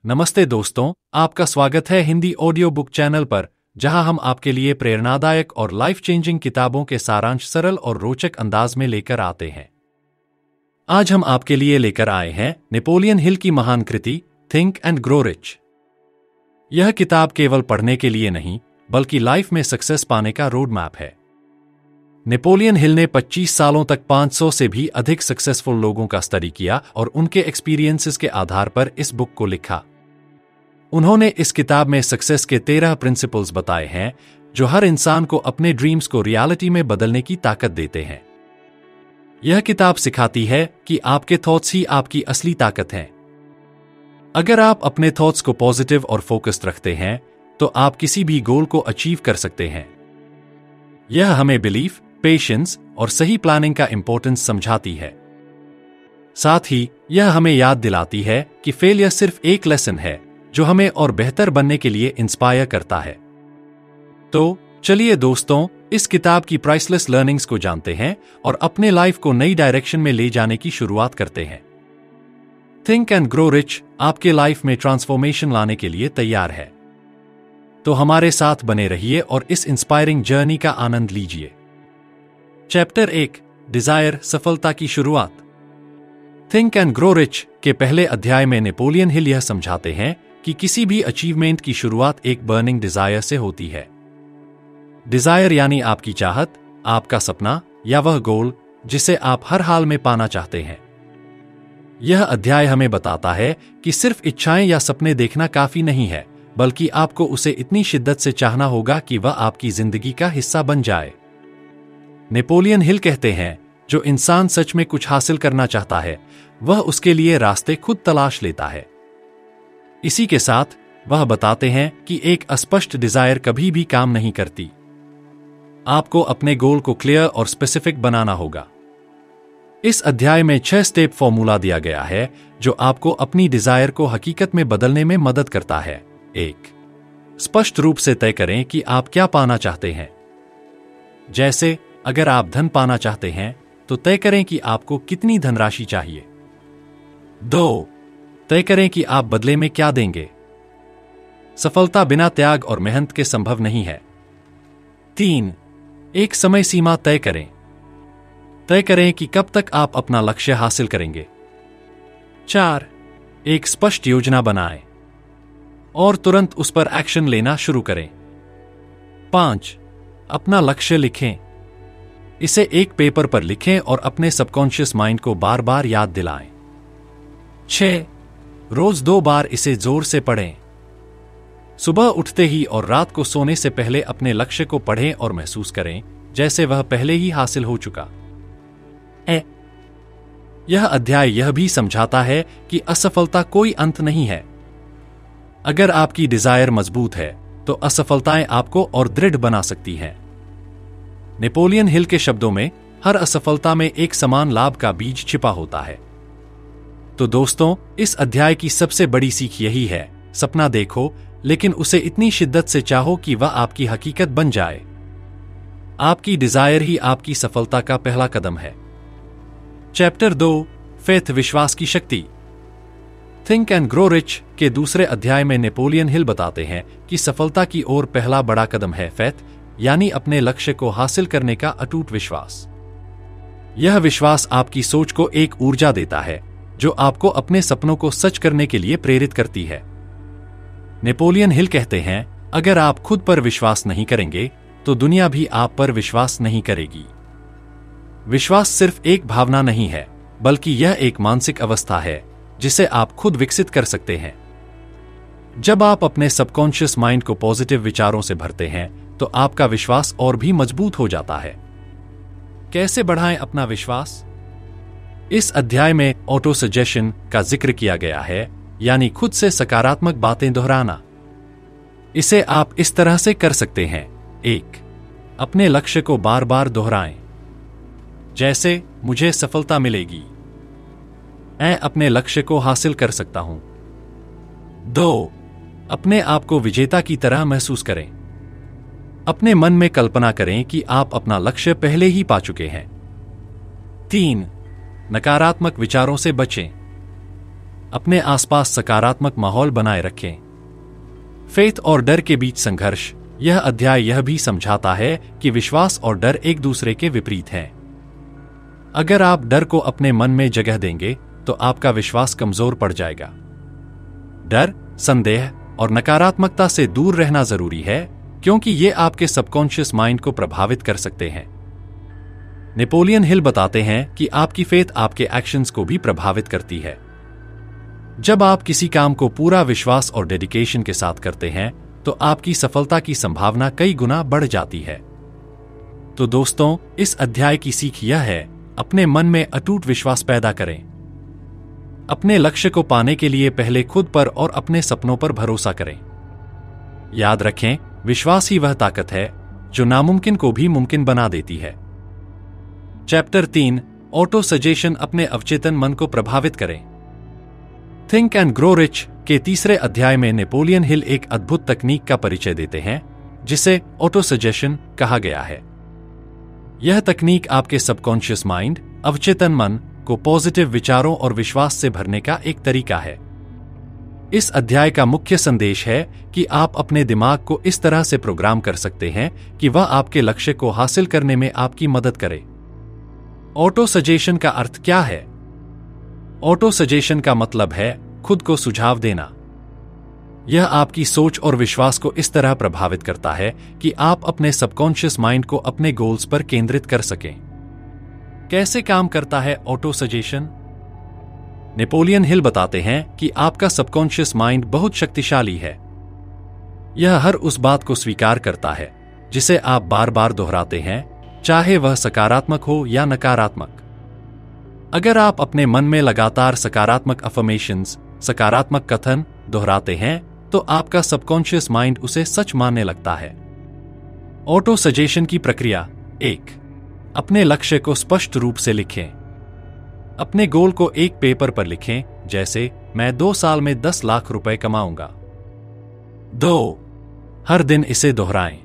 नमस्ते दोस्तों, आपका स्वागत है हिंदी ऑडियो बुक चैनल पर, जहां हम आपके लिए प्रेरणादायक और लाइफ चेंजिंग किताबों के सारांश सरल और रोचक अंदाज में लेकर आते हैं। आज हम आपके लिए लेकर आए हैं नेपोलियन हिल की महान कृति थिंक एंड ग्रो रिच। यह किताब केवल पढ़ने के लिए नहीं, बल्कि लाइफ में सक्सेस पाने का रोड मैप है। नेपोलियन हिल ने 25 सालों तक 500 से भी अधिक सक्सेसफुल लोगों का स्टडी किया और उनके एक्सपीरियंसेस के आधार पर इस बुक को लिखा। उन्होंने इस किताब में सक्सेस के 13 प्रिंसिपल्स बताए हैं, जो हर इंसान को अपने ड्रीम्स को रियलिटी में बदलने की ताकत देते हैं। यह किताब सिखाती है कि आपके थॉट्स ही आपकी असली ताकत हैं। अगर आप अपने थॉट्स को पॉजिटिव और फोकस्ड रखते हैं, तो आप किसी भी गोल को अचीव कर सकते हैं। यह हमें बिलीफ, पेशेंस और सही प्लानिंग का इंपॉर्टेंस समझाती है। साथ ही यह हमें याद दिलाती है कि फेलियर सिर्फ एक लेसन है, जो हमें और बेहतर बनने के लिए इंस्पायर करता है। तो चलिए दोस्तों, इस किताब की प्राइसलेस लर्निंग्स को जानते हैं और अपने लाइफ को नई डायरेक्शन में ले जाने की शुरुआत करते हैं। थिंक एंड ग्रो रिच आपके लाइफ में ट्रांसफॉर्मेशन लाने के लिए तैयार है। तो हमारे साथ बने रहिए और इस इंस्पायरिंग जर्नी का आनंद लीजिए। चैप्टर 1, डिजायर, सफलता की शुरुआत। थिंक एंड ग्रो रिच के पहले अध्याय में नेपोलियन हिल यह समझाते हैं कि किसी भी अचीवमेंट की शुरुआत एक बर्निंग डिजायर से होती है। डिजायर यानी आपकी चाहत, आपका सपना या वह गोल जिसे आप हर हाल में पाना चाहते हैं। यह अध्याय हमें बताता है कि सिर्फ इच्छाएं या सपने देखना काफी नहीं है, बल्कि आपको उसे इतनी शिद्दत से चाहना होगा कि वह आपकी जिंदगी का हिस्सा बन जाए। नेपोलियन हिल कहते हैं, जो इंसान सच में कुछ हासिल करना चाहता है, वह उसके लिए रास्ते खुद तलाश लेता है। इसी के साथ वह बताते हैं कि एक अस्पष्ट डिजायर कभी भी काम नहीं करती। आपको अपने गोल को क्लियर और स्पेसिफिक बनाना होगा। इस अध्याय में 6 स्टेप फॉर्मूला दिया गया है, जो आपको अपनी डिजायर को हकीकत में बदलने में मदद करता है। 1. स्पष्ट रूप से तय करें कि आप क्या पाना चाहते हैं। जैसे अगर आप धन पाना चाहते हैं, तो तय करें कि आपको कितनी धनराशि चाहिए। 2. तय करें कि आप बदले में क्या देंगे। सफलता बिना त्याग और मेहनत के संभव नहीं है। 3. एक समय सीमा तय करें। तय करें कि कब तक आप अपना लक्ष्य हासिल करेंगे। 4. एक स्पष्ट योजना बनाएं और तुरंत उस पर एक्शन लेना शुरू करें। 5. अपना लक्ष्य लिखें। इसे एक पेपर पर लिखें और अपने सबकॉन्शियस माइंड को बार बार याद दिलाएं। 6. रोज 2 बार इसे जोर से पढ़ें। सुबह उठते ही और रात को सोने से पहले अपने लक्ष्य को पढ़ें और महसूस करें जैसे वह पहले ही हासिल हो चुका है। यह अध्याय यह भी समझाता है कि असफलता कोई अंत नहीं है। अगर आपकी डिजायर मजबूत है, तो असफलताएं आपको और दृढ़ बना सकती हैं। नेपोलियन हिल के शब्दों में, हर असफलता में एक समान लाभ का बीज छिपा होता है। तो दोस्तों, इस अध्याय की सबसे बड़ी सीख यही है, सपना देखो, लेकिन उसे इतनी शिद्दत से चाहो कि वह आपकी हकीकत बन जाए। आपकी डिजायर ही आपकी सफलता का पहला कदम है। चैप्टर 2, फेथ, विश्वास की शक्ति। थिंक एंड ग्रो रिच के दूसरे अध्याय में नेपोलियन हिल बताते हैं कि सफलता की ओर पहला बड़ा कदम है फेथ, यानी अपने लक्ष्य को हासिल करने का अटूट विश्वास। यह विश्वास आपकी सोच को एक ऊर्जा देता है, जो आपको अपने सपनों को सच करने के लिए प्रेरित करती है। नेपोलियन हिल कहते हैं, अगर आप खुद पर विश्वास नहीं करेंगे, तो दुनिया भी आप पर विश्वास नहीं करेगी। विश्वास सिर्फ एक भावना नहीं है, बल्कि यह एक मानसिक अवस्था है, जिसे आप खुद विकसित कर सकते हैं। जब आप अपने सबकॉन्शियस माइंड को पॉजिटिव विचारों से भरते हैं, तो आपका विश्वास और भी मजबूत हो जाता है। कैसे बढ़ाएं अपना विश्वास? इस अध्याय में ऑटो सजेशन का जिक्र किया गया है, यानी खुद से सकारात्मक बातें दोहराना। इसे आप इस तरह से कर सकते हैं। 1. अपने लक्ष्य को बार बार दोहराएं। जैसे, मुझे सफलता मिलेगी, मैं अपने लक्ष्य को हासिल कर सकता हूं। 2. अपने आप को विजेता की तरह महसूस करें। अपने मन में कल्पना करें कि आप अपना लक्ष्य पहले ही पा चुके हैं। 3. नकारात्मक विचारों से बचें। अपने आसपास सकारात्मक माहौल बनाए रखें। फेथ और डर के बीच संघर्ष। यह अध्याय यह भी समझाता है कि विश्वास और डर एक दूसरे के विपरीत हैं। अगर आप डर को अपने मन में जगह देंगे तो आपका विश्वास कमजोर पड़ जाएगा। डर, संदेह और नकारात्मकता से दूर रहना जरूरी है, क्योंकि ये आपके सबकॉन्शियस माइंड को प्रभावित कर सकते हैं। नेपोलियन हिल बताते हैं कि आपकी फेथ आपके एक्शंस को भी प्रभावित करती है। जब आप किसी काम को पूरा विश्वास और डेडिकेशन के साथ करते हैं तो आपकी सफलता की संभावना कई गुना बढ़ जाती है। तो दोस्तों, इस अध्याय की सीख यह है, अपने मन में अटूट विश्वास पैदा करें। अपने लक्ष्य को पाने के लिए पहले खुद पर और अपने सपनों पर भरोसा करें। याद रखें, विश्वास ही वह ताकत है जो नामुमकिन को भी मुमकिन बना देती है। चैप्टर 3, ऑटो सजेशन अपने अवचेतन मन को प्रभावित करें। थिंक एंड ग्रो रिच के तीसरे अध्याय में नेपोलियन हिल एक अद्भुत तकनीक का परिचय देते हैं जिसे ऑटो सजेशन कहा गया है। यह तकनीक आपके सबकॉन्शियस माइंड, अवचेतन मन को पॉजिटिव विचारों और विश्वास से भरने का एक तरीका है। इस अध्याय का मुख्य संदेश है कि आप अपने दिमाग को इस तरह से प्रोग्राम कर सकते हैं कि वह आपके लक्ष्य को हासिल करने में आपकी मदद करे। ऑटो सजेशन का अर्थ क्या है? ऑटो सजेशन का मतलब है खुद को सुझाव देना। यह आपकी सोच और विश्वास को इस तरह प्रभावित करता है कि आप अपने सबकॉन्शियस माइंड को अपने गोल्स पर केंद्रित कर सकें। कैसे काम करता है ऑटो सजेशन? नेपोलियन हिल बताते हैं कि आपका सबकॉन्शियस माइंड बहुत शक्तिशाली है। यह हर उस बात को स्वीकार करता है जिसे आप बार बार दोहराते हैं, चाहे वह सकारात्मक हो या नकारात्मक। अगर आप अपने मन में लगातार सकारात्मक अफर्मेशंस, सकारात्मक कथन दोहराते हैं तो आपका सबकॉन्शियस माइंड उसे सच मानने लगता है। ऑटो सजेशन की प्रक्रिया। 1. अपने लक्ष्य को स्पष्ट रूप से लिखें। अपने गोल को एक पेपर पर लिखें, जैसे मैं 2 साल में 10 लाख रुपए कमाऊंगा। 2. हर दिन इसे दोहराएं।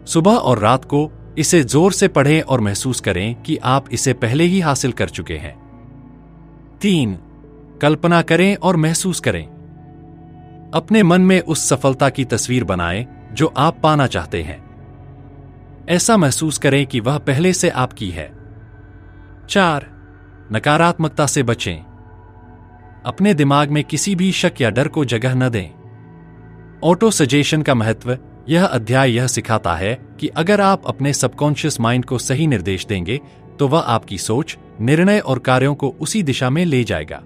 सुबह और रात को इसे जोर से पढ़ें और महसूस करें कि आप इसे पहले ही हासिल कर चुके हैं। 3. कल्पना करें और महसूस करें। अपने मन में उस सफलता की तस्वीर बनाएं जो आप पाना चाहते हैं। ऐसा महसूस करें कि वह पहले से आपकी है। 4. नकारात्मकता से बचें। अपने दिमाग में किसी भी शक या डर को जगह न दें। ऑटो सजेशन का महत्व। यह अध्याय यह सिखाता है कि अगर आप अपने सबकॉन्शियस माइंड को सही निर्देश देंगे तो वह आपकी सोच, निर्णय और कार्यों को उसी दिशा में ले जाएगा।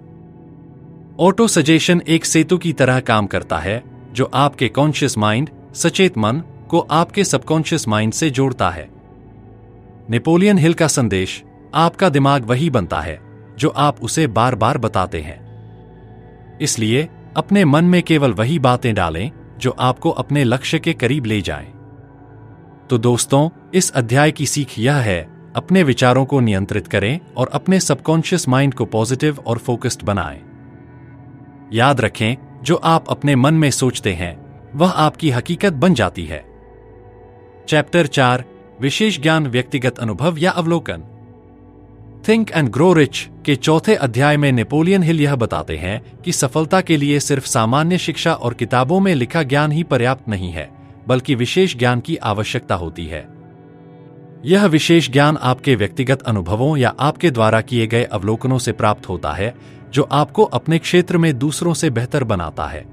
ऑटो सजेशन एक सेतु की तरह काम करता है जो आपके कॉन्शियस माइंड, सचेत मन को आपके सबकॉन्शियस माइंड से जोड़ता है। नेपोलियन हिल का संदेश, आपका दिमाग वही बनता है जो आप उसे बार बार बताते हैं। इसलिए अपने मन में केवल वही बातें डालें जो आपको अपने लक्ष्य के करीब ले जाएं। तो दोस्तों, इस अध्याय की सीख यह है, अपने विचारों को नियंत्रित करें और अपने सबकॉन्शियस माइंड को पॉजिटिव और फोकस्ड बनाएं। याद रखें, जो आप अपने मन में सोचते हैं वह आपकी हकीकत बन जाती है। चैप्टर 4, विशेष ज्ञान, व्यक्तिगत अनुभव या अवलोकन। थिंक एंड ग्रो रिच के चौथे अध्याय में नेपोलियन हिल यह बताते हैं कि सफलता के लिए सिर्फ सामान्य शिक्षा और किताबों में लिखा ज्ञान ही पर्याप्त नहीं है, बल्कि विशेष ज्ञान की आवश्यकता होती है। यह विशेष ज्ञान आपके व्यक्तिगत अनुभवों या आपके द्वारा किए गए अवलोकनों से प्राप्त होता है, जो आपको अपने क्षेत्र में दूसरों से बेहतर बनाता है।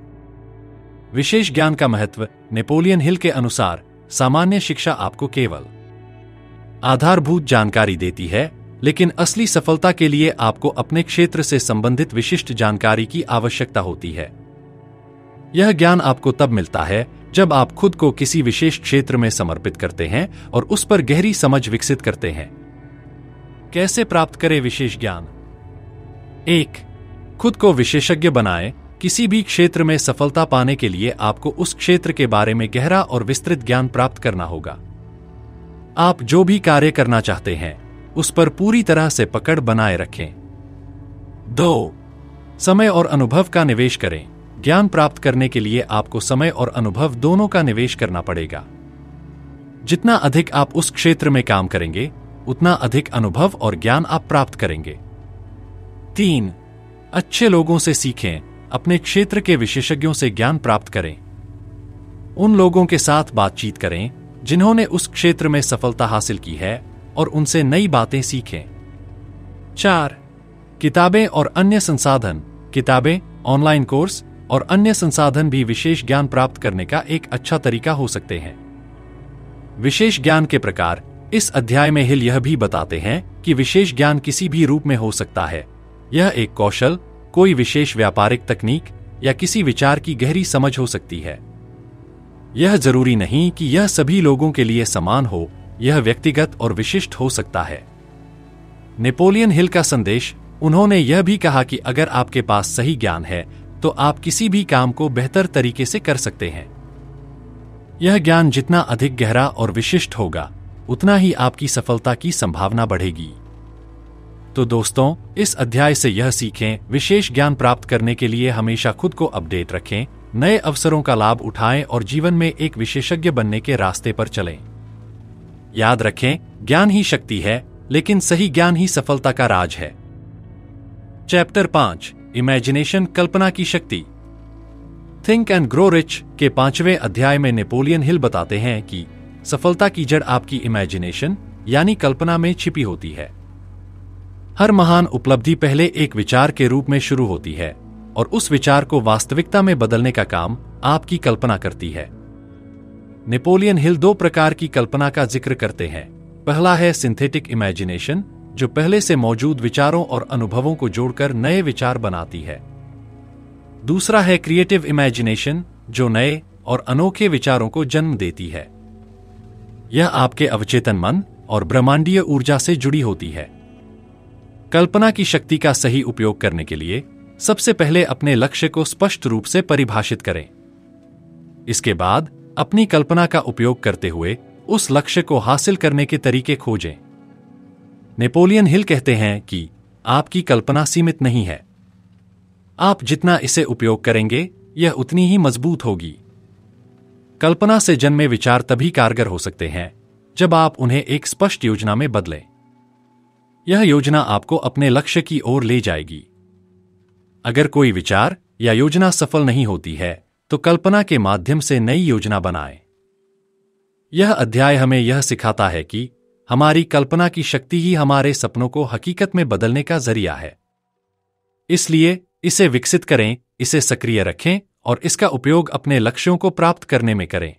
विशेष ज्ञान का महत्व। नेपोलियन हिल के अनुसार सामान्य शिक्षा आपको केवल आधारभूत जानकारी देती है, लेकिन असली सफलता के लिए आपको अपने क्षेत्र से संबंधित विशिष्ट जानकारी की आवश्यकता होती है। यह ज्ञान आपको तब मिलता है जब आप खुद को किसी विशेष क्षेत्र में समर्पित करते हैं और उस पर गहरी समझ विकसित करते हैं। कैसे प्राप्त करें विशेष ज्ञान? 1. खुद को विशेषज्ञ बनाएं। किसी भी क्षेत्र में सफलता पाने के लिए आपको उस क्षेत्र के बारे में गहरा और विस्तृत ज्ञान प्राप्त करना होगा। आप जो भी कार्य करना चाहते हैं उस पर पूरी तरह से पकड़ बनाए रखें। 2. समय और अनुभव का निवेश करें। ज्ञान प्राप्त करने के लिए आपको समय और अनुभव दोनों का निवेश करना पड़ेगा। जितना अधिक आप उस क्षेत्र में काम करेंगे, उतना अधिक अनुभव और ज्ञान आप प्राप्त करेंगे। 3. अच्छे लोगों से सीखें, अपने क्षेत्र के विशेषज्ञों से ज्ञान प्राप्त करें। उन लोगों के साथ बातचीत करें जिन्होंने उस क्षेत्र में सफलता हासिल की है और उनसे नई बातें सीखें। 4. किताबें और अन्य संसाधन। किताबें, ऑनलाइन कोर्स और अन्य संसाधन भी विशेष ज्ञान प्राप्त करने का एक अच्छा तरीका हो सकते हैं। विशेष ज्ञान के प्रकार। इस अध्याय में हिल यह भी बताते हैं कि विशेष ज्ञान किसी भी रूप में हो सकता है। यह एक कौशल, कोई विशेष व्यापारिक तकनीक या किसी विचार की गहरी समझ हो सकती है। यह जरूरी नहीं कि यह सभी लोगों के लिए समान हो, यह व्यक्तिगत और विशिष्ट हो सकता है। नेपोलियन हिल का संदेश। उन्होंने यह भी कहा कि अगर आपके पास सही ज्ञान है तो आप किसी भी काम को बेहतर तरीके से कर सकते हैं। यह ज्ञान जितना अधिक गहरा और विशिष्ट होगा, उतना ही आपकी सफलता की संभावना बढ़ेगी। तो दोस्तों, इस अध्याय से यह सीखें, विशेष ज्ञान प्राप्त करने के लिए हमेशा खुद को अपडेट रखें, नए अवसरों का लाभ उठाएं और जीवन में एक विशेषज्ञ बनने के रास्ते पर चलें। याद रखें, ज्ञान ही शक्ति है, लेकिन सही ज्ञान ही सफलता का राज है। चैप्टर 5, इमेजिनेशन, कल्पना की शक्ति। थिंक एंड ग्रो रिच के 5वें अध्याय में नेपोलियन हिल बताते हैं कि सफलता की जड़ आपकी इमेजिनेशन यानी कल्पना में छिपी होती है। हर महान उपलब्धि पहले एक विचार के रूप में शुरू होती है और उस विचार को वास्तविकता में बदलने का काम आपकी कल्पना करती है। नेपोलियन हिल 2 प्रकार की कल्पना का जिक्र करते हैं। पहला है सिंथेटिक इमेजिनेशन, जो पहले से मौजूद विचारों और अनुभवों को जोड़कर नए विचार बनाती है। दूसरा है क्रिएटिव इमेजिनेशन, जो नए और अनोखे विचारों को जन्म देती है। यह आपके अवचेतन मन और ब्रह्मांडीय ऊर्जा से जुड़ी होती है। कल्पना की शक्ति का सही उपयोग करने के लिए सबसे पहले अपने लक्ष्य को स्पष्ट रूप से परिभाषित करें। इसके बाद अपनी कल्पना का उपयोग करते हुए उस लक्ष्य को हासिल करने के तरीके खोजें। नेपोलियन हिल कहते हैं कि आपकी कल्पना सीमित नहीं है। आप जितना इसे उपयोग करेंगे, यह उतनी ही मजबूत होगी। कल्पना से जन्मे विचार तभी कारगर हो सकते हैं जब आप उन्हें एक स्पष्ट योजना में बदलें। यह योजना आपको अपने लक्ष्य की ओर ले जाएगी। अगर कोई विचार या योजना सफल नहीं होती है, तो कल्पना के माध्यम से नई योजना बनाएं। यह अध्याय हमें यह सिखाता है कि हमारी कल्पना की शक्ति ही हमारे सपनों को हकीकत में बदलने का जरिया है। इसलिए इसे विकसित करें, इसे सक्रिय रखें और इसका उपयोग अपने लक्ष्यों को प्राप्त करने में करें।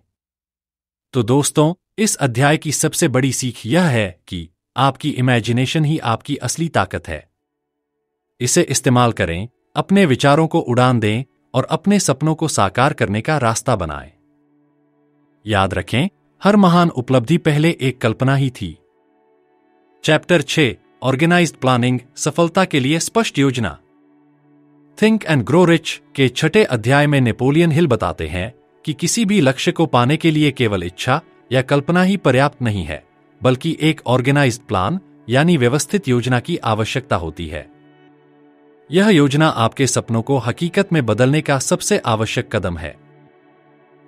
तो दोस्तों, इस अध्याय की सबसे बड़ी सीख यह है कि आपकी इमेजिनेशन ही आपकी असली ताकत है। इसे इस्तेमाल करें, अपने विचारों को उड़ान दें और अपने सपनों को साकार करने का रास्ता बनाएं। याद रखें, हर महान उपलब्धि पहले एक कल्पना ही थी। चैप्टर 6, ऑर्गेनाइज्ड प्लानिंग, सफलता के लिए स्पष्ट योजना। थिंक एंड ग्रो रिच के 6ठे अध्याय में नेपोलियन हिल बताते हैं कि किसी भी लक्ष्य को पाने के लिए केवल इच्छा या कल्पना ही पर्याप्त नहीं है, बल्कि एक ऑर्गेनाइज्ड प्लान यानी व्यवस्थित योजना की आवश्यकता होती है। यह योजना आपके सपनों को हकीकत में बदलने का सबसे आवश्यक कदम है।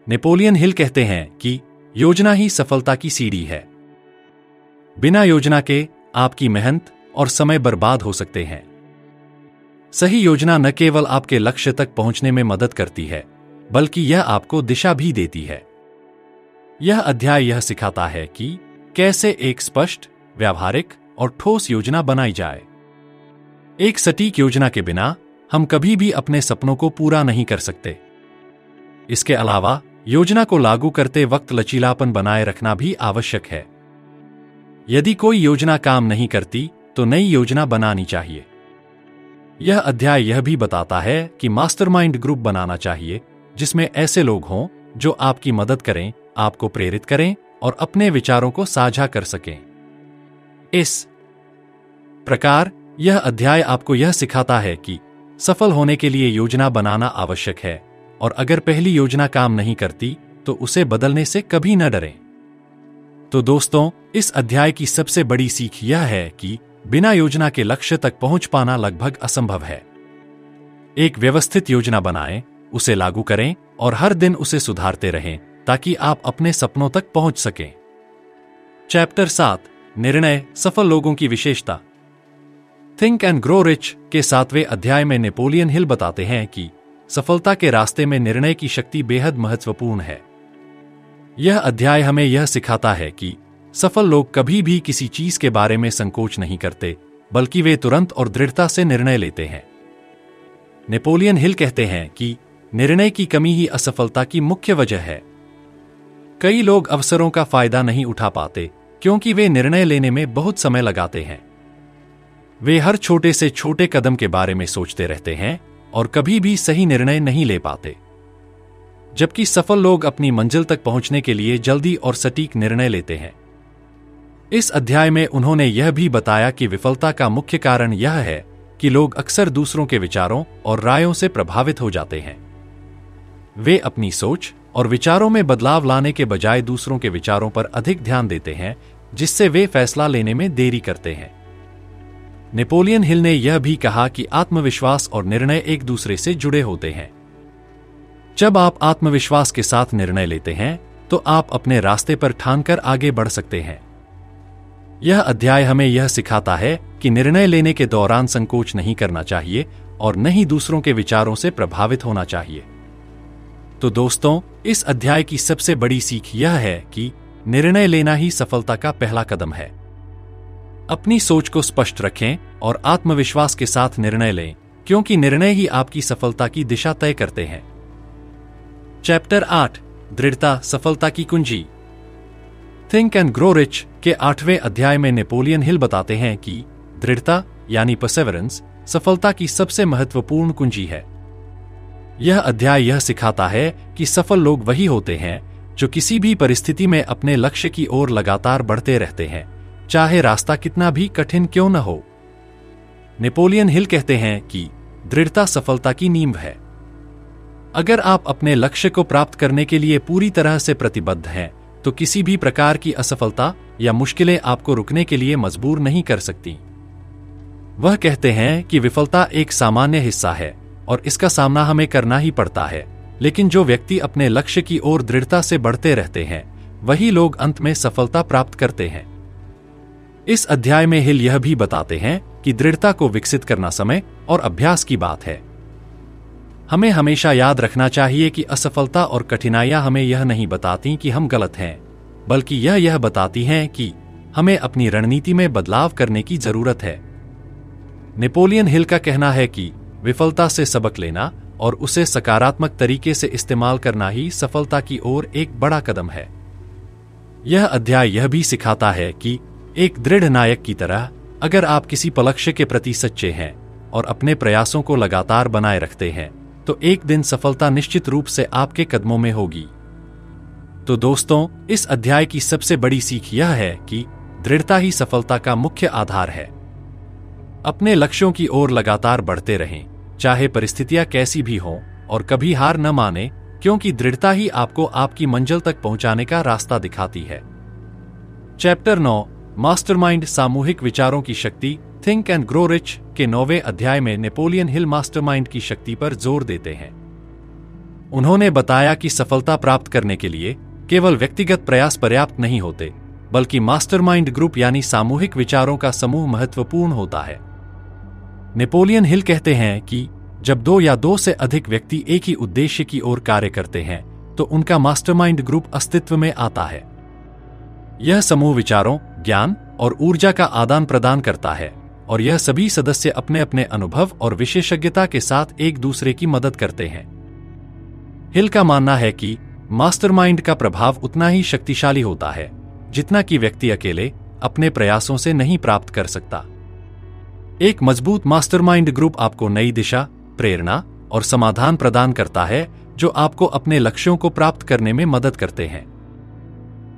नेपोलियन हिल कहते हैं कि योजना ही सफलता की सीढ़ी है। बिना योजना के आपकी मेहनत और समय बर्बाद हो सकते हैं। सही योजना न केवल आपके लक्ष्य तक पहुंचने में मदद करती है, बल्कि यह आपको दिशा भी देती है। यह अध्याय यह सिखाता है कि कैसे एक स्पष्ट, व्यावहारिक और ठोस योजना बनाई जाए। एक सटीक योजना के बिना हम कभी भी अपने सपनों को पूरा नहीं कर सकते। इसके अलावा योजना को लागू करते वक्त लचीलापन बनाए रखना भी आवश्यक है। यदि कोई योजना काम नहीं करती, तो नई योजना बनानी चाहिए। यह अध्याय यह भी बताता है कि मास्टरमाइंड ग्रुप बनाना चाहिए, जिसमें ऐसे लोग हों जो आपकी मदद करें, आपको प्रेरित करें और अपने विचारों को साझा कर सकें। इस प्रकार यह अध्याय आपको यह सिखाता है कि सफल होने के लिए योजना बनाना आवश्यक है, और अगर पहली योजना काम नहीं करती, तो उसे बदलने से कभी न डरें। तो दोस्तों, इस अध्याय की सबसे बड़ी सीख यह है कि बिना योजना के लक्ष्य तक पहुंच पाना लगभग असंभव है। एक व्यवस्थित योजना बनाएं, उसे लागू करें और हर दिन उसे सुधारते रहें, ताकि आप अपने सपनों तक पहुंच सकें। चैप्टर 7, निर्णय, सफल लोगों की विशेषता। थिंक एंड ग्रो रिच के 7वें अध्याय में नेपोलियन हिल बताते हैं कि सफलता के रास्ते में निर्णय की शक्ति बेहद महत्वपूर्ण है। यह अध्याय हमें यह सिखाता है कि सफल लोग कभी भी किसी चीज के बारे में संकोच नहीं करते, बल्कि वे तुरंत और दृढ़ता से निर्णय लेते हैं। नेपोलियन हिल कहते हैं कि निर्णय की कमी ही असफलता की मुख्य वजह है। कई लोग अवसरों का फायदा नहीं उठा पाते क्योंकि वे निर्णय लेने में बहुत समय लगाते हैं। वे हर छोटे से छोटे कदम के बारे में सोचते रहते हैं और कभी भी सही निर्णय नहीं ले पाते, जबकि सफल लोग अपनी मंजिल तक पहुंचने के लिए जल्दी और सटीक निर्णय लेते हैं। इस अध्याय में उन्होंने यह भी बताया कि विफलता का मुख्य कारण यह है कि लोग अक्सर दूसरों के विचारों और रायों से प्रभावित हो जाते हैं। वे अपनी सोच और विचारों में बदलाव लाने के बजाय दूसरों के विचारों पर अधिक ध्यान देते हैं, जिससे वे फैसला लेने में देरी करते हैं। नेपोलियन हिल ने यह भी कहा कि आत्मविश्वास और निर्णय एक दूसरे से जुड़े होते हैं। जब आप आत्मविश्वास के साथ निर्णय लेते हैं तो आप अपने रास्ते पर ठानकर आगे बढ़ सकते हैं। यह अध्याय हमें यह सिखाता है कि निर्णय लेने के दौरान संकोच नहीं करना चाहिए और न ही दूसरों के विचारों से प्रभावित होना चाहिए। तो दोस्तों, इस अध्याय की सबसे बड़ी सीख यह है कि निर्णय लेना ही सफलता का पहला कदम है। अपनी सोच को स्पष्ट रखें और आत्मविश्वास के साथ निर्णय लें, क्योंकि निर्णय ही आपकी सफलता की दिशा तय करते हैं। चैप्टर 8, दृढ़ता सफलता की कुंजी। थिंक एंड ग्रो रिच के 8वें अध्याय में नेपोलियन हिल बताते हैं कि दृढ़ता यानी परसेवरेंस सफलता की सबसे महत्वपूर्ण कुंजी है। यह अध्याय यह सिखाता है कि सफल लोग वही होते हैं जो किसी भी परिस्थिति में अपने लक्ष्य की ओर लगातार बढ़ते रहते हैं, चाहे रास्ता कितना भी कठिन क्यों न हो। नेपोलियन हिल कहते हैं कि दृढ़ता सफलता की नींव है। अगर आप अपने लक्ष्य को प्राप्त करने के लिए पूरी तरह से प्रतिबद्ध हैं, तो किसी भी प्रकार की असफलता या मुश्किलें आपको रुकने के लिए मजबूर नहीं कर सकती। वह कहते हैं कि विफलता एक सामान्य हिस्सा है और इसका सामना हमें करना ही पड़ता है, लेकिन जो व्यक्ति अपने लक्ष्य की ओर दृढ़ता से बढ़ते रहते हैं, वही लोग अंत में सफलता प्राप्त करते हैं। इस अध्याय में हिल यह भी बताते हैं कि दृढ़ता को विकसित करना समय और अभ्यास की बात है। हमें हमेशा याद रखना चाहिए कि असफलता और कठिनाइयां हमें यह नहीं बताती कि हम गलत हैं, बल्कि यह बताती हैं कि हमें अपनी रणनीति में बदलाव करने की जरूरत है। नेपोलियन हिल का कहना है कि विफलता से सबक लेना और उसे सकारात्मक तरीके से इस्तेमाल करना ही सफलता की ओर एक बड़ा कदम है। यह अध्याय यह भी सिखाता है कि एक दृढ़ नायक की तरह अगर आप किसी लक्ष्य के प्रति सच्चे हैं और अपने प्रयासों को लगातार बनाए रखते हैं, तो एक दिन सफलता निश्चित रूप से आपके कदमों में होगी। तो दोस्तों, इस अध्याय की सबसे बड़ी सीख यह है कि दृढ़ता ही सफलता का मुख्य आधार है। अपने लक्ष्यों की ओर लगातार बढ़ते रहें, चाहे परिस्थितियां कैसी भी हों, और कभी हार न माने, क्योंकि दृढ़ता ही आपको आपकी मंजिल तक पहुंचाने का रास्ता दिखाती है। चैप्टर 9, मास्टरमाइंड सामूहिक विचारों की शक्ति। थिंक एंड ग्रो रिच के 9वें अध्याय में नेपोलियन हिल मास्टरमाइंड की शक्ति पर जोर देते हैं। उन्होंने बताया कि सफलता प्राप्त करने के लिए केवल व्यक्तिगत प्रयास पर्याप्त नहीं होते, बल्कि मास्टरमाइंड ग्रुप यानी सामूहिक विचारों का समूह महत्वपूर्ण होता है। नेपोलियन हिल कहते हैं कि जब 2 या 2 से अधिक व्यक्ति एक ही उद्देश्य की ओर कार्य करते हैं, तो उनका मास्टरमाइंड ग्रुप अस्तित्व में आता है। यह समूह विचारों, ज्ञान और ऊर्जा का आदान प्रदान करता है, और यह सभी सदस्य अपने अपने अनुभव और विशेषज्ञता के साथ एक दूसरे की मदद करते हैं। हिल का मानना है कि मास्टरमाइंड का प्रभाव उतना ही शक्तिशाली होता है जितना कि व्यक्ति अकेले अपने प्रयासों से नहीं प्राप्त कर सकता। एक मजबूत मास्टरमाइंड ग्रुप आपको नई दिशा, प्रेरणा और समाधान प्रदान करता है, जो आपको अपने लक्ष्यों को प्राप्त करने में मदद करते हैं।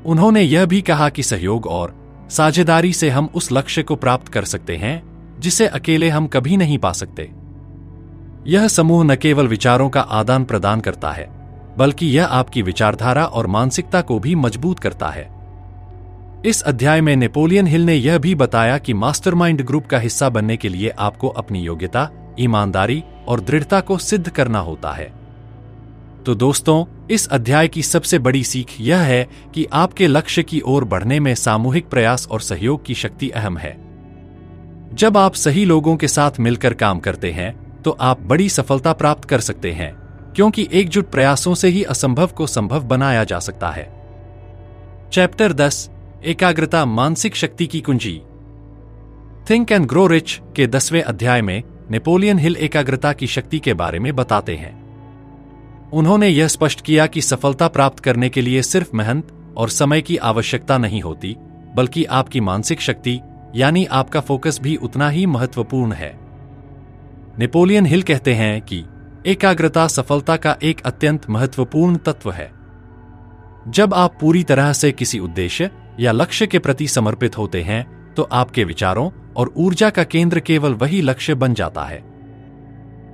उन्होंने यह भी कहा कि सहयोग और साझेदारी से हम उस लक्ष्य को प्राप्त कर सकते हैं जिसे अकेले हम कभी नहीं पा सकते। यह समूह न केवल विचारों का आदान प्रदान करता है, बल्कि यह आपकी विचारधारा और मानसिकता को भी मजबूत करता है। इस अध्याय में नेपोलियन हिल ने यह भी बताया कि मास्टरमाइंड ग्रुप का हिस्सा बनने के लिए आपको अपनी योग्यता, ईमानदारी और दृढ़ता को सिद्ध करना होता है। तो दोस्तों, इस अध्याय की सबसे बड़ी सीख यह है कि आपके लक्ष्य की ओर बढ़ने में सामूहिक प्रयास और सहयोग की शक्ति अहम है। जब आप सही लोगों के साथ मिलकर काम करते हैं तो आप बड़ी सफलता प्राप्त कर सकते हैं, क्योंकि एकजुट प्रयासों से ही असंभव को संभव बनाया जा सकता है। चैप्टर 10 एकाग्रता मानसिक शक्ति की कुंजी। थिंक एंड ग्रो रिच के 10वें अध्याय में नेपोलियन हिल एकाग्रता की शक्ति के बारे में बताते हैं। उन्होंने यह स्पष्ट किया कि सफलता प्राप्त करने के लिए सिर्फ मेहनत और समय की आवश्यकता नहीं होती, बल्कि आपकी मानसिक शक्ति यानी आपका फोकस भी उतना ही महत्वपूर्ण है। नेपोलियन हिल कहते हैं कि एकाग्रता सफलता का एक अत्यंत महत्वपूर्ण तत्व है। जब आप पूरी तरह से किसी उद्देश्य या लक्ष्य के प्रति समर्पित होते हैं तो आपके विचारों और ऊर्जा का केंद्र केवल वही लक्ष्य बन जाता है।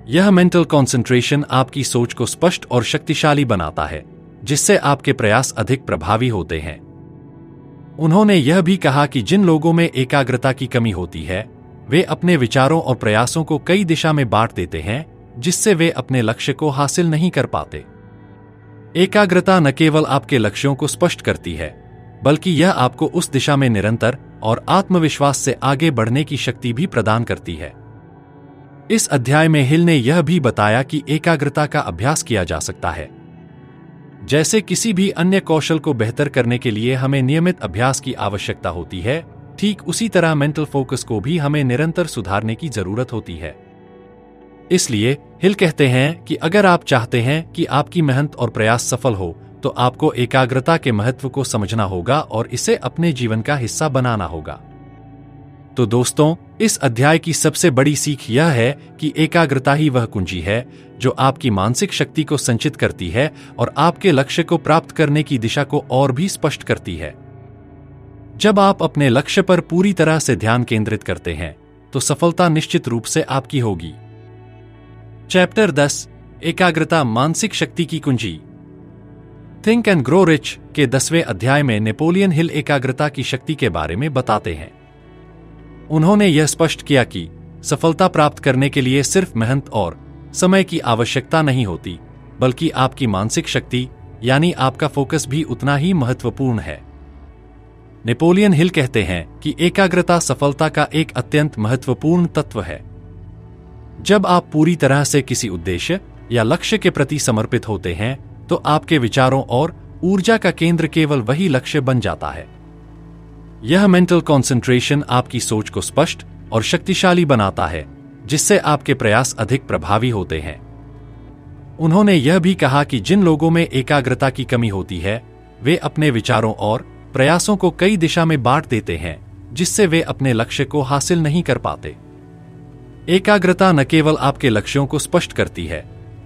यह मेंटल कंसंट्रेशन आपकी सोच को स्पष्ट और शक्तिशाली बनाता है, जिससे आपके प्रयास अधिक प्रभावी होते हैं। उन्होंने यह भी कहा कि जिन लोगों में एकाग्रता की कमी होती है वे अपने विचारों और प्रयासों को कई दिशा में बांट देते हैं, जिससे वे अपने लक्ष्य को हासिल नहीं कर पाते। एकाग्रता न केवल आपके लक्ष्यों को स्पष्ट करती है, बल्कि यह आपको उस दिशा में निरंतर और आत्मविश्वास से आगे बढ़ने की शक्ति भी प्रदान करती है। इस अध्याय में हिल ने यह भी बताया कि एकाग्रता का अभ्यास किया जा सकता है। जैसे किसी भी अन्य कौशल को बेहतर करने के लिए हमें नियमित अभ्यास की आवश्यकता होती है, ठीक उसी तरह मेंटल फोकस को भी हमें निरंतर सुधारने की जरूरत होती है। इसलिए हिल कहते हैं कि अगर आप चाहते हैं कि आपकी मेहनत और प्रयास सफल हो, तो आपको एकाग्रता के महत्व को समझना होगा और इसे अपने जीवन का हिस्सा बनाना होगा। तो दोस्तों, इस अध्याय की सबसे बड़ी सीख यह है कि एकाग्रता ही वह कुंजी है जो आपकी मानसिक शक्ति को संचित करती है और आपके लक्ष्य को प्राप्त करने की दिशा को और भी स्पष्ट करती है। जब आप अपने लक्ष्य पर पूरी तरह से ध्यान केंद्रित करते हैं तो सफलता निश्चित रूप से आपकी होगी। चैप्टर 10 एकाग्रता मानसिक शक्ति की कुंजी। थिंक एंड ग्रो रिच के 10वें अध्याय में नेपोलियन हिल एकाग्रता की शक्ति के बारे में बताते हैं। उन्होंने यह स्पष्ट किया कि सफलता प्राप्त करने के लिए सिर्फ मेहनत और समय की आवश्यकता नहीं होती, बल्कि आपकी मानसिक शक्ति यानी आपका फोकस भी उतना ही महत्वपूर्ण है। नेपोलियन हिल कहते हैं कि एकाग्रता सफलता का एक अत्यंत महत्वपूर्ण तत्व है। जब आप पूरी तरह से किसी उद्देश्य या लक्ष्य के प्रति समर्पित होते हैं तो आपके विचारों और ऊर्जा का केंद्र केवल वही लक्ष्य बन जाता है। यह मेंटल कंसंट्रेशन आपकी सोच को स्पष्ट और शक्तिशाली बनाता है, जिससे आपके प्रयास अधिक प्रभावी होते हैं। उन्होंने यह भी कहा कि जिन लोगों में एकाग्रता की कमी होती है वे अपने विचारों और प्रयासों को कई दिशा में बांट देते हैं, जिससे वे अपने लक्ष्य को हासिल नहीं कर पाते। एकाग्रता न केवल आपके लक्ष्यों को स्पष्ट करती है,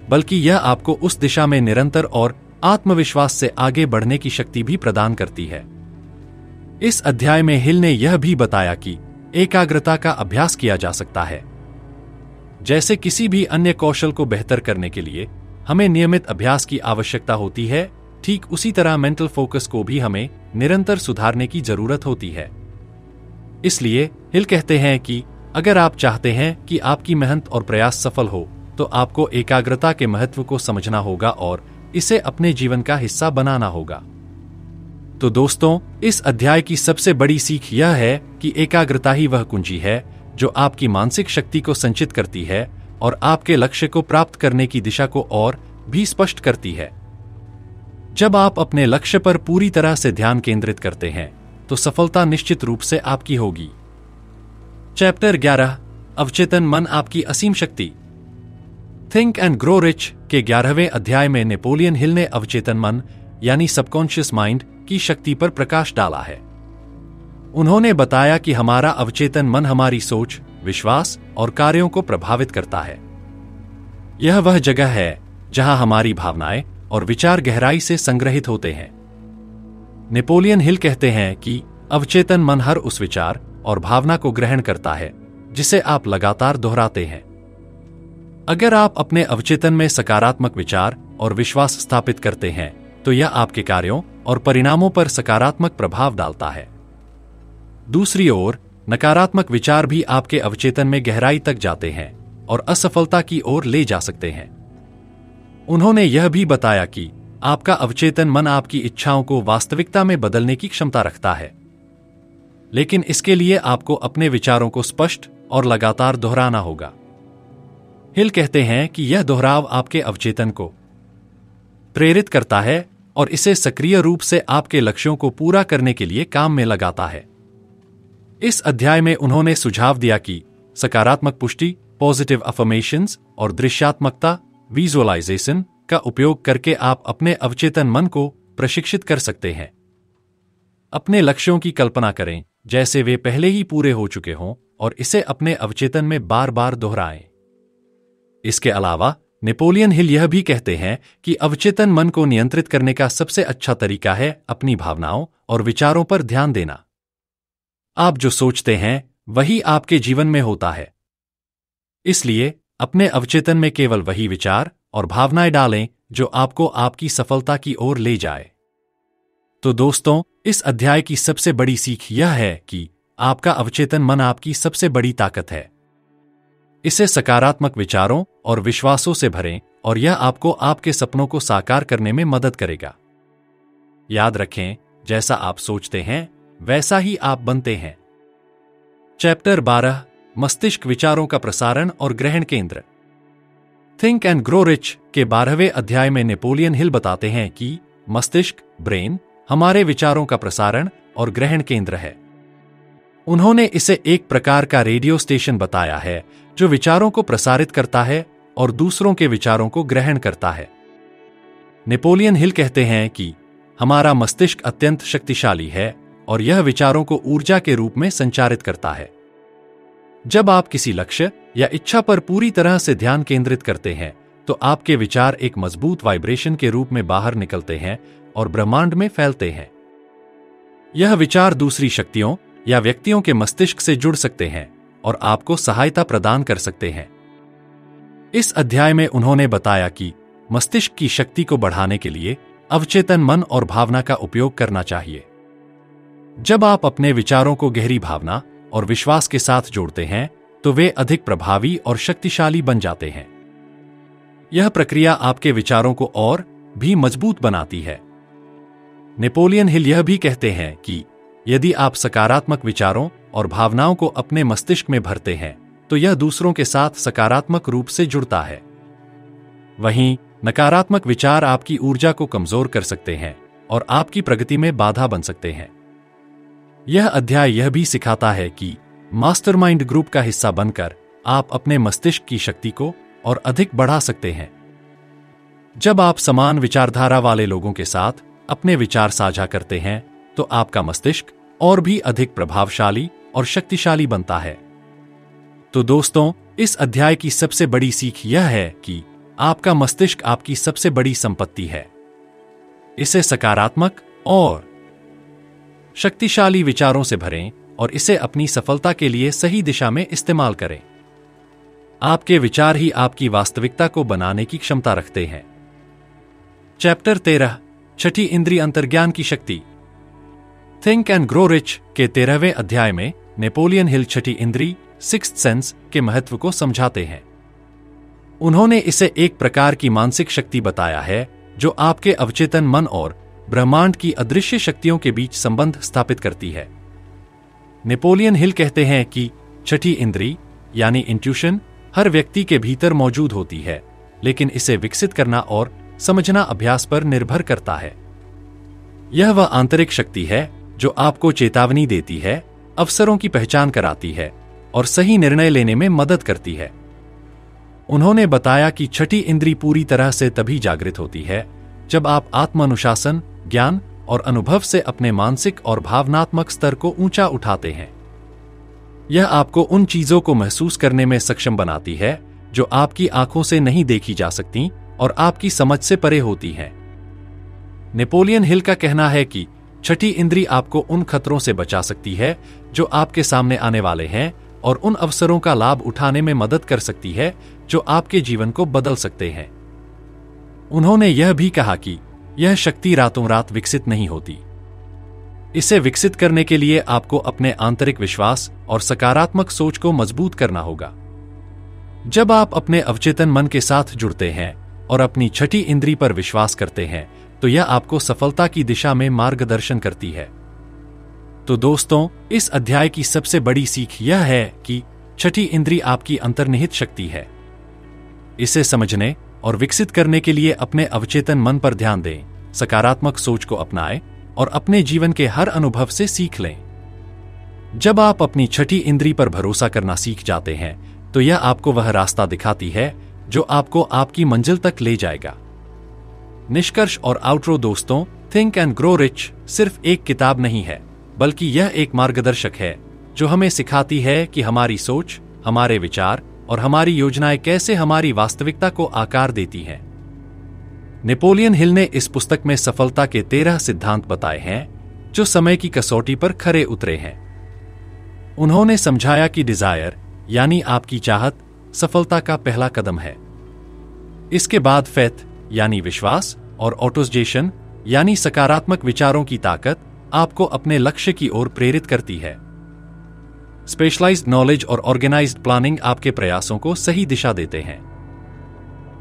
बल्कि यह आपको उस दिशा में निरंतर और आत्मविश्वास से आगे बढ़ने की शक्ति भी प्रदान करती है। इस अध्याय में हिल ने यह भी बताया कि एकाग्रता का अभ्यास किया जा सकता है। जैसे किसी भी अन्य कौशल को बेहतर करने के लिए हमें नियमित अभ्यास की आवश्यकता होती है, ठीक उसी तरह मेंटल फोकस को भी हमें निरंतर सुधारने की जरूरत होती है। इसलिए हिल कहते हैं कि अगर आप चाहते हैं कि आपकी मेहनत और प्रयास सफल हो, तो आपको एकाग्रता के महत्व को समझना होगा और इसे अपने जीवन का हिस्सा बनाना होगा। तो दोस्तों, इस अध्याय की सबसे बड़ी सीख यह है कि एकाग्रता ही वह कुंजी है जो आपकी मानसिक शक्ति को संचित करती है और आपके लक्ष्य को प्राप्त करने की दिशा को और भी स्पष्ट करती है। जब आप अपने लक्ष्य पर पूरी तरह से ध्यान केंद्रित करते हैं तो सफलता निश्चित रूप से आपकी होगी। चैप्टर 11 अवचेतन मन आपकी असीम शक्ति। थिंक एंड ग्रो रिच के 11वें अध्याय में नेपोलियन हिल ने अवचेतन मन यानी सबकॉन्शियस माइंड की शक्ति पर प्रकाश डाला है। उन्होंने बताया कि हमारा अवचेतन मन हमारी सोच, विश्वास और कार्यों को प्रभावित करता है। यह वह जगह है जहां हमारी भावनाएं और विचार गहराई से संग्रहित होते हैं। नेपोलियन हिल कहते हैं कि अवचेतन मन हर उस विचार और भावना को ग्रहण करता है जिसे आप लगातार दोहराते हैं। अगर आप अपने अवचेतन में सकारात्मक विचार और विश्वास स्थापित करते हैं तो यह आपके कार्यों और परिणामों पर सकारात्मक प्रभाव डालता है। दूसरी ओर नकारात्मक विचार भी आपके अवचेतन में गहराई तक जाते हैं और असफलता की ओर ले जा सकते हैं। उन्होंने यह भी बताया कि आपका अवचेतन मन आपकी इच्छाओं को वास्तविकता में बदलने की क्षमता रखता है, लेकिन इसके लिए आपको अपने विचारों को स्पष्ट और लगातार दोहराना होगा। हिल कहते हैं कि यह दोहराव आपके अवचेतन को प्रेरित करता है और इसे सक्रिय रूप से आपके लक्ष्यों को पूरा करने के लिए काम में लगाता है। इस अध्याय में उन्होंने सुझाव दिया कि सकारात्मक पुष्टि, पॉजिटिव अफर्मेशंस और दृश्यात्मकता, विजुअलाइजेशन का उपयोग करके आप अपने अवचेतन मन को प्रशिक्षित कर सकते हैं। अपने लक्ष्यों की कल्पना करें जैसे वे पहले ही पूरे हो चुके हों और इसे अपने अवचेतन में बार बार दोहराएं। इसके अलावा नेपोलियन हिल यह भी कहते हैं कि अवचेतन मन को नियंत्रित करने का सबसे अच्छा तरीका है अपनी भावनाओं और विचारों पर ध्यान देना। आप जो सोचते हैं वही आपके जीवन में होता है, इसलिए अपने अवचेतन में केवल वही विचार और भावनाएं डालें जो आपको आपकी सफलता की ओर ले जाए। तो दोस्तों, इस अध्याय की सबसे बड़ी सीख यह है कि आपका अवचेतन मन आपकी सबसे बड़ी ताकत है। इसे सकारात्मक विचारों और विश्वासों से भरें और यह आपको आपके सपनों को साकार करने में मदद करेगा। याद रखें, जैसा आप सोचते हैं वैसा ही आप बनते हैं। चैप्टर 12, मस्तिष्क विचारों का प्रसारण और ग्रहण केंद्र। थिंक एंड ग्रो रिच के 12वें अध्याय में नेपोलियन हिल बताते हैं कि मस्तिष्क, ब्रेन, हमारे विचारों का प्रसारण और ग्रहण केंद्र है। उन्होंने इसे एक प्रकार का रेडियो स्टेशन बताया है जो विचारों को प्रसारित करता है और दूसरों के विचारों को ग्रहण करता है। नेपोलियन हिल कहते हैं कि हमारा मस्तिष्क अत्यंत शक्तिशाली है और यह विचारों को ऊर्जा के रूप में संचारित करता है। जब आप किसी लक्ष्य या इच्छा पर पूरी तरह से ध्यान केंद्रित करते हैं तो आपके विचार एक मजबूत वाइब्रेशन के रूप में बाहर निकलते हैं और ब्रह्मांड में फैलते हैं। यह विचार दूसरी शक्तियों या व्यक्तियों के मस्तिष्क से जुड़ सकते हैं और आपको सहायता प्रदान कर सकते हैं। इस अध्याय में उन्होंने बताया कि मस्तिष्क की शक्ति को बढ़ाने के लिए अवचेतन मन और भावना का उपयोग करना चाहिए। जब आप अपने विचारों को गहरी भावना और विश्वास के साथ जोड़ते हैं तो वे अधिक प्रभावी और शक्तिशाली बन जाते हैं। यह प्रक्रिया आपके विचारों को और भी मजबूत बनाती है। नेपोलियन हिल यह भी कहते हैं कि यदि आप सकारात्मक विचारों और भावनाओं को अपने मस्तिष्क में भरते हैं तो यह दूसरों के साथ सकारात्मक रूप से जुड़ता है। वहीं नकारात्मक विचार आपकी ऊर्जा को कमजोर कर सकते हैं और आपकी प्रगति में बाधा बन सकते हैं। यह अध्याय यह भी सिखाता है कि मास्टरमाइंड ग्रुप का हिस्सा बनकर आप अपने मस्तिष्क की शक्ति को और अधिक बढ़ा सकते हैं। जब आप समान विचारधारा वाले लोगों के साथ अपने विचार साझा करते हैं तो आपका मस्तिष्क और भी अधिक प्रभावशाली और शक्तिशाली बनता है। तो दोस्तों, इस अध्याय की सबसे बड़ी सीख यह है कि आपका मस्तिष्क आपकी सबसे बड़ी संपत्ति है। इसे सकारात्मक और शक्तिशाली विचारों से भरें और इसे अपनी सफलता के लिए सही दिशा में इस्तेमाल करें। आपके विचार ही आपकी वास्तविकता को बनाने की क्षमता रखते हैं। चैप्टर 13, छठी इंद्रिय अंतर्ज्ञान की शक्ति। थिंक एंड ग्रो रिच के 13वें अध्याय में नेपोलियन हिल छठी इंद्री, सिक्स्थ सेंस के महत्व को समझाते हैं। उन्होंने इसे एक प्रकार की मानसिक शक्ति बताया है जो आपके अवचेतन मन और ब्रह्मांड की अदृश्य शक्तियों के बीच संबंध स्थापित करती है। नेपोलियन हिल कहते हैं कि छठी इंद्री यानी इंट्यूशन हर व्यक्ति के भीतर मौजूद होती है, लेकिन इसे विकसित करना और समझना अभ्यास पर निर्भर करता है। यह वह आंतरिक शक्ति है जो आपको चेतावनी देती है, अवसरों की पहचान कराती है और सही निर्णय लेने में मदद करती है। उन्होंने बताया कि छठी इंद्री पूरी तरह से तभी जागृत होती है जब आप आत्मानुशासन, ज्ञान और अनुभव से अपने मानसिक और भावनात्मक स्तर को ऊंचा उठाते हैं। यह आपको उन चीजों को महसूस करने में सक्षम बनाती है जो आपकी आंखों से नहीं देखी जा सकती और आपकी समझ से परे होती हैं। नेपोलियन हिल का कहना है कि छठी इंद्री आपको उन खतरों से बचा सकती है जो आपके सामने आने वाले हैं और उन अवसरों का लाभ उठाने में मदद कर सकती है जो आपके जीवन को बदल सकते हैं। उन्होंने यह भी कहा कि यह शक्ति रातों रात विकसित नहीं होती। इसे विकसित करने के लिए आपको अपने आंतरिक विश्वास और सकारात्मक सोच को मजबूत करना होगा। जब आप अपने अवचेतन मन के साथ जुड़ते हैं और अपनी छठी इंद्री पर विश्वास करते हैं तो यह आपको सफलता की दिशा में मार्गदर्शन करती है। तो दोस्तों, इस अध्याय की सबसे बड़ी सीख यह है कि छठी इंद्री आपकी अंतर्निहित शक्ति है। इसे समझने और विकसित करने के लिए अपने अवचेतन मन पर ध्यान दें, सकारात्मक सोच को अपनाएं और अपने जीवन के हर अनुभव से सीख लें। जब आप अपनी छठी इंद्री पर भरोसा करना सीख जाते हैं तो यह आपको वह रास्ता दिखाती है जो आपको आपकी मंजिल तक ले जाएगा। निष्कर्ष और आउटरो दोस्तों, थिंक एंड ग्रो रिच सिर्फ एक किताब नहीं है, बल्कि यह एक मार्गदर्शक है जो हमें सिखाती है कि हमारी सोच, हमारे विचार और हमारी योजनाएं कैसे हमारी वास्तविकता को आकार देती हैं। नेपोलियन हिल ने इस पुस्तक में सफलता के 13 सिद्धांत बताए हैं जो समय की कसौटी पर खरे उतरे हैं। उन्होंने समझाया कि डिजायर यानी आपकी चाहत सफलता का पहला कदम है। इसके बाद फेथ यानी विश्वास और ऑटोजेशन यानी सकारात्मक विचारों की ताकत आपको अपने लक्ष्य की ओर प्रेरित करती है। स्पेशलाइज्ड नॉलेज और ऑर्गेनाइज्ड प्लानिंग आपके प्रयासों को सही दिशा देते हैं।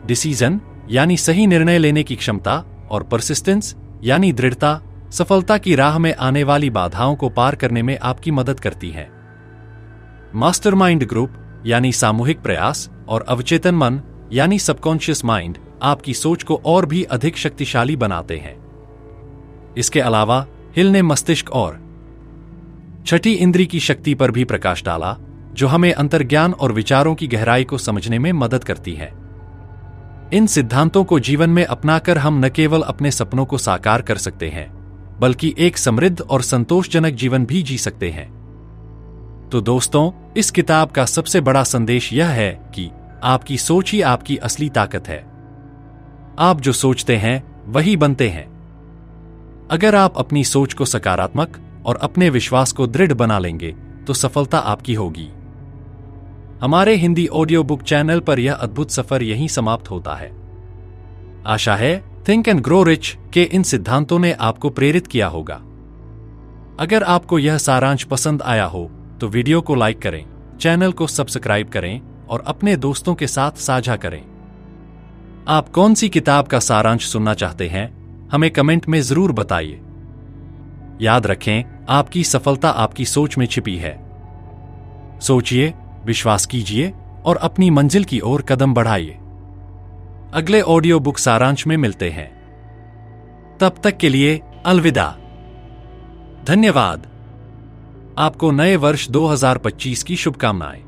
डिसीजन यानी सही निर्णय लेने की क्षमता और परसिस्टेंस यानी दृढ़ता सफलता की राह में आने वाली बाधाओं को पार करने में आपकी मदद करती है। मास्टरमाइंड ग्रुप यानी सामूहिक प्रयास और अवचेतन मन यानी सबकॉन्शियस माइंड आपकी सोच को और भी अधिक शक्तिशाली बनाते हैं। इसके अलावा हिल ने मस्तिष्क और छठी इंद्री की शक्ति पर भी प्रकाश डाला, जो हमें अंतर्ज्ञान और विचारों की गहराई को समझने में मदद करती है। इन सिद्धांतों को जीवन में अपनाकर हम न केवल अपने सपनों को साकार कर सकते हैं, बल्कि एक समृद्ध और संतोषजनक जीवन भी जी सकते हैं। तो दोस्तों, इस किताब का सबसे बड़ा संदेश यह है कि आपकी सोच ही आपकी असली ताकत है। आप जो सोचते हैं वही बनते हैं। अगर आप अपनी सोच को सकारात्मक और अपने विश्वास को दृढ़ बना लेंगे तो सफलता आपकी होगी। हमारे हिंदी ऑडियो बुक चैनल पर यह अद्भुत सफर यहीं समाप्त होता है। आशा है थिंक एंड ग्रो रिच के इन सिद्धांतों ने आपको प्रेरित किया होगा। अगर आपको यह सारांश पसंद आया हो तो वीडियो को लाइक करें, चैनल को सब्सक्राइब करें और अपने दोस्तों के साथ साझा करें। आप कौन सी किताब का सारांश सुनना चाहते हैं, हमें कमेंट में जरूर बताइए। याद रखें, आपकी सफलता आपकी सोच में छिपी है। सोचिए, विश्वास कीजिए और अपनी मंजिल की ओर कदम बढ़ाइए। अगले ऑडियो बुक सारांश में मिलते हैं। तब तक के लिए अलविदा। धन्यवाद। आपको नए वर्ष 2025 की शुभकामनाएं।